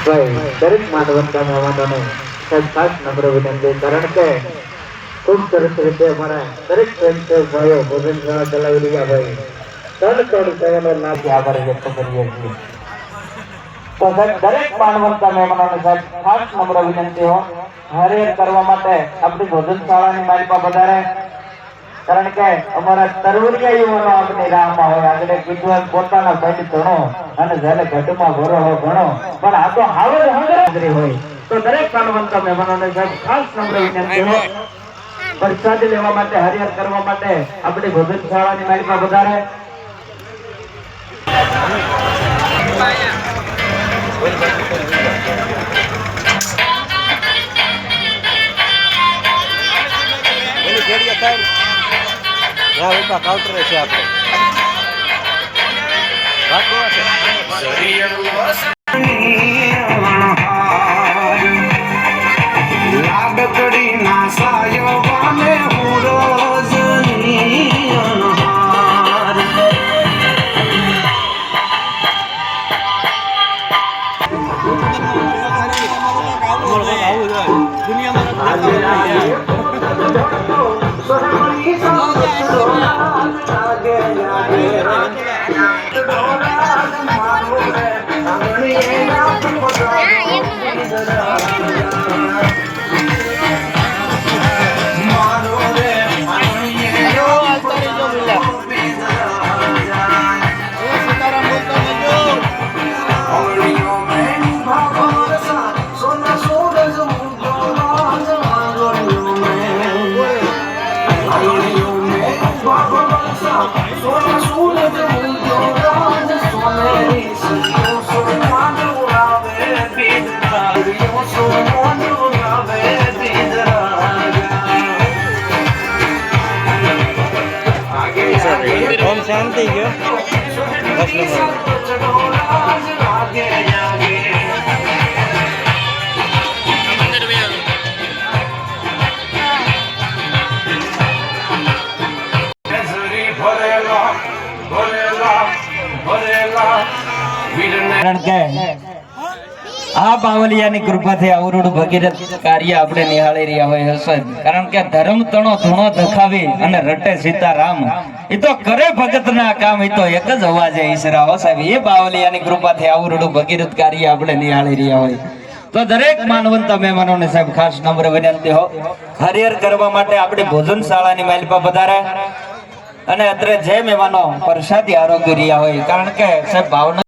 ભાઈ દરેક માનવતા મહેમાનોને ખાસ નમ્ર વિનંતી, કારણ કે ખૂબ સરસ રીતે અમારા દરેક ભાઈઓ ભોજન ચલાવી રહ્યા ભાઈ ત્રણ સેવાનો નાથી આભાર વ્યક્ત કરીએ છીએ। તો દરેક માનવતા મહેમાનોને ખાસ નમ્ર વિનંતી હો હરિયર કરવા માટે આપણી ભોજનશાળાની માલિકા વધારે, કારણ કે અમારા તરવરિયા યુવાનો આપણી રાહમાં હોય, આગળ કીધું પોતાના ભાઈ ઘણો અને જ્યારે ઘટમાં ભરો હોય ઘણો, પણ આ તો હાવજ હાજરી હોય। તો દરેક માનવતા મહેમાનોને ખાસ નમ્ર વિનંતી હો પ્રસાદી લેવા માટે હરિયર કરવા માટે આપણી ભોજનશાળાની માલિકા વધારે। કાઉન્ટર છે આપણે લાડકડી ના સાયો વાલે હું રોજની અનહાર ओम शांति गयो बस કારણ કે આ બાવલિયાની કૃપાથી અવરોડ ભગીરથ કાર્ય આપણે નિહાળી રહ્યા હોય હશે, કારણ કે ધર્મ તણો ધૂણો ધખાવી અને રટે સીતારામ, એ તો કરે ભગતના કામ, એ તો એક જ અવાજે ઈશરા હો સાહેબ। એ બાવલિયાની કૃપાથી અવરોડ ભગીરથ કાર્ય આપણે નિહાળી રહ્યા હોય। તો દરેક માનવંતા મહેમાનોને સાહેબ ખાસ નમ્ર વિનંતી હો હરિયર કરવા માટે આપણી ભોજનશાળાની માલિકા પધારે અને અત્રે જે મહેમાનો પ્રસાદી આરોગ્ય રહ્યા હોય, કારણ કે સાહેબ ભાવના